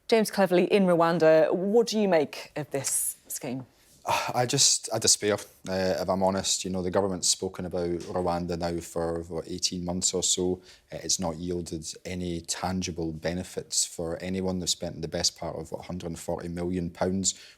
James Cleverly, in Rwanda, what do you make of this scheme? I despair, if I'm honest. You know, the government's spoken about Rwanda now for, 18 months or so. It's not yielded any tangible benefits for anyone. They've spent the best part of, £140 million.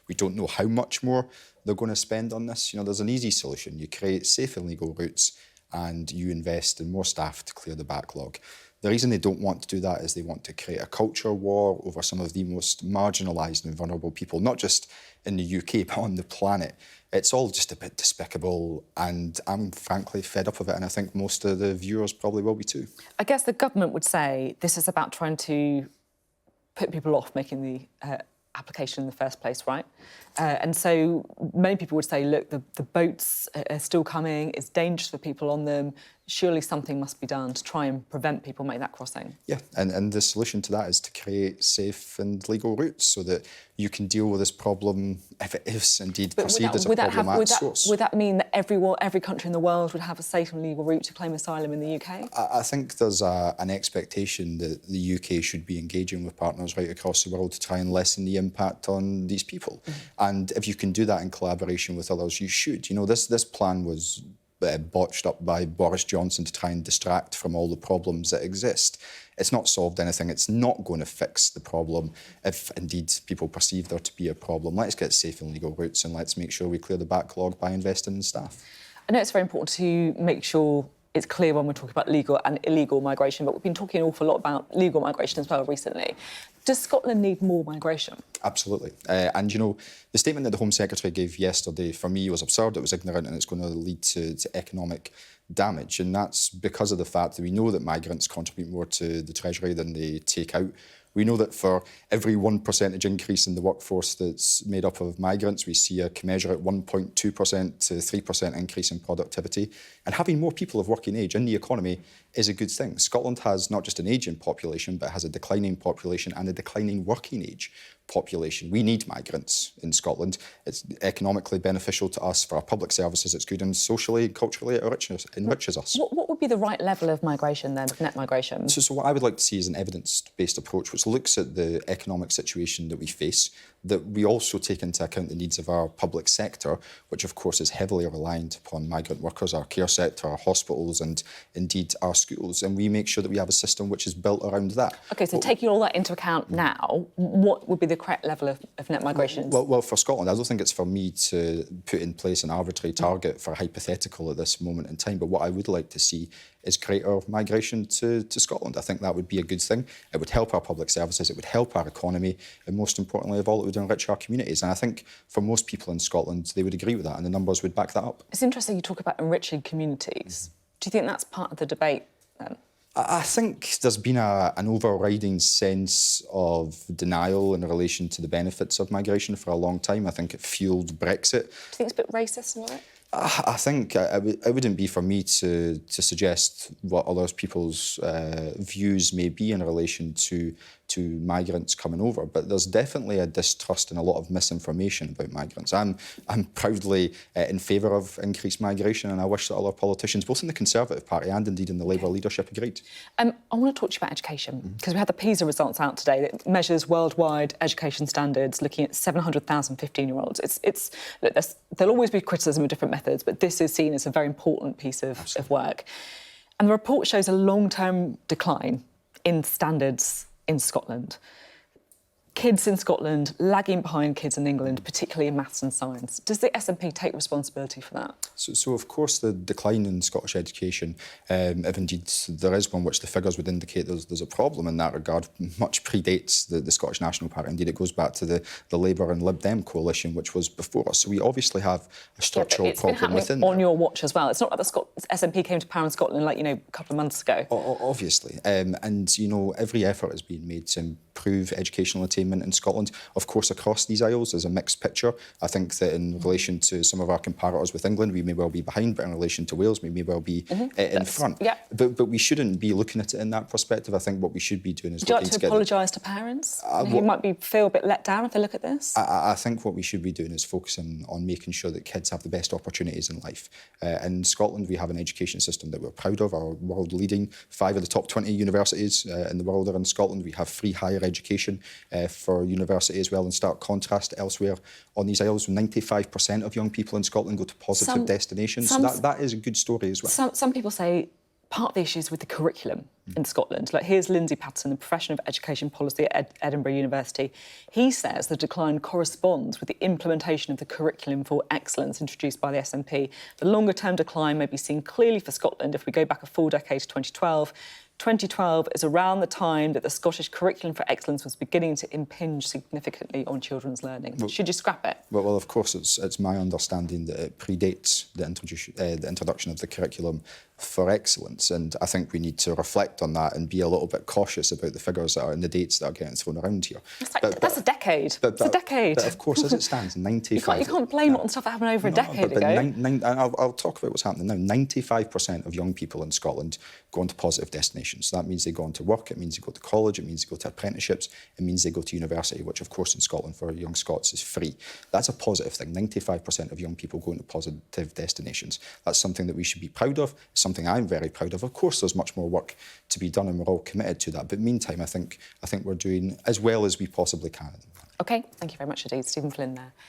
We don't know how much more they're going to spend on this. You know, there's an easy solution. You create safe and legal routes and you invest in more staff to clear the backlog. The reason they don't want to do that is they want to create a culture war over some of the most marginalised and vulnerable people, not just in the UK, but on the planet. It's all just a bit despicable, and I'm frankly fed up of it, and I think most of the viewers probably will be too. I guess the government would say this is about trying to put people off making the application in the first place, right? And so many people would say, look, the boats are still coming, it's dangerous for people on them, surely something must be done to try and prevent people making that crossing. Yeah, and the solution to that is to create safe and legal routes so that you can deal with this problem if it is indeed perceived as a problem at source. Would that mean that every country in the world would have a safe and legal route to claim asylum in the UK? I think there's an expectation that the UK should be engaging with partners right across the world to try and lessen the impact on these people. And if you can do that in collaboration with others, you should. You know, this plan was botched up by Boris Johnson to try and distract from all the problems that exist. It's not solved anything. It's not going to fix the problem if indeed people perceive there to be a problem. Let's get safe and legal routes and let's make sure we clear the backlog by investing in staff. I know it's very important to make sure it's clear when we're talking about legal and illegal migration, but we've been talking an awful lot about legal migration as well recently. Does Scotland need more migration? Absolutely. And, you know, the statement that the Home Secretary gave yesterday, for me, was absurd. It was ignorant and it's going to lead to economic damage. And that's because of the fact that we know that migrants contribute more to the Treasury than they take out. We know that for every 1% increase in the workforce that's made up of migrants, we see a commensurate 1.2% to 3% increase in productivity. And having more people of working age in the economy is a good thing. Scotland has not just an ageing population, but has a declining population and a declining working age population. We need migrants in Scotland. It's economically beneficial to us. For our public services, it's good, and socially and culturally it enriches us. What would be the right level of migration then, of net migration? So what I would like to see is an evidence-based approach which looks at the economic situation that we face, that we also take into account the needs of our public sector, which of course is heavily reliant upon migrant workers, our care sector, our hospitals and indeed our schools, and we make sure that we have a system which is built around that. OK, so taking all that into account now, what would be the correct level of net migration? Well, for Scotland, I don't think it's for me to put in place an arbitrary target for hypothetical at this moment in time, but what I would like to see is greater migration to Scotland. I think that would be a good thing. It would help our public services, it would help our economy, and most importantly of all, it would enrich our communities. And I think for most people in Scotland, they would agree with that, and the numbers would back that up. It's interesting you talk about enriching communities. Do you think that's part of the debate then? I think there's been an overriding sense of denial in relation to the benefits of migration for a long time. I think it fueled Brexit. Do you think it's a bit racist in a way? I think it wouldn't be for me to suggest what other people's views may be in relation to migrants coming over, but there's definitely a distrust and a lot of misinformation about migrants. I'm proudly in favour of increased migration, and I wish that other politicians, both in the Conservative Party and indeed in the Labour leadership, agreed. I want to talk to you about education, because we had the PISA results out today that measures worldwide education standards, looking at 700,000 15-year-olds. Look, there'll always be criticism of different methods, but this is seen as a very important piece of work. And the report shows a long-term decline in standards in Scotland. Kids in Scotland lagging behind kids in England, particularly in maths and science. Does the SNP take responsibility for that? So of course, the decline in Scottish education, if indeed there is one which the figures would indicate there's a problem in that regard, much predates the Scottish National Party. Indeed, it goes back to the Labour and Lib Dem coalition, which was before us. So we obviously have a structural problem within on your watch as well. It's not like the SNP came to power in Scotland, like, a couple of months ago. Obviously. And, every effort is being made to improve educational attainment in Scotland. Of course, across these aisles, there's a mixed picture. I think that in relation to some of our comparators with England, we may well be behind, but in relation to Wales, we may well be in front. Yeah. But we shouldn't be looking at it in that perspective. I think what we should be doing is... Would you like to apologise to parents who might feel a bit let down if they look at this? I think what we should be doing is focusing on making sure that kids have the best opportunities in life. In Scotland, we have an education system that we're proud of, our world-leading. 5 of the top 20 universities in the world are in Scotland. We have free higher education for university as well, in stark contrast to elsewhere on these isles. 95% of young people in Scotland go to positive destinations. So that is a good story as well. Some people say part of the issue is with the curriculum in Scotland. Like, here's Lindsay Patterson, the Profession of Education Policy at Edinburgh University. He says the decline corresponds with the implementation of the curriculum for excellence introduced by the SNP. The longer-term decline may be seen clearly for Scotland if we go back a full decade to 2012. 2012 is around the time that the Scottish curriculum for excellence was beginning to impinge significantly on children's learning. Should you scrap it? Well, of course, it's my understanding that it predates the introduction of the curriculum for excellence, and I think we need to reflect on that and be a little bit cautious about the figures that are and the dates that are getting thrown around here. That's a decade. It's a decade. But of course, as it stands, 95... You can't blame it on stuff that happened over a decade ago. I'll talk about what's happening now. 95% of young people in Scotland go on to positive destinations. So that means they go on to work, it means they go to college, it means they go to apprenticeships, it means they go to university, which of course in Scotland for young Scots is free. That's a positive thing. 95% of young people go into positive destinations. That's something that we should be proud of, something I'm very proud of. Of course, there's much more work to be done and we're all committed to that. But meantime, I think we're doing as well as we possibly can. OK, thank you very much indeed. Stephen Flynn there.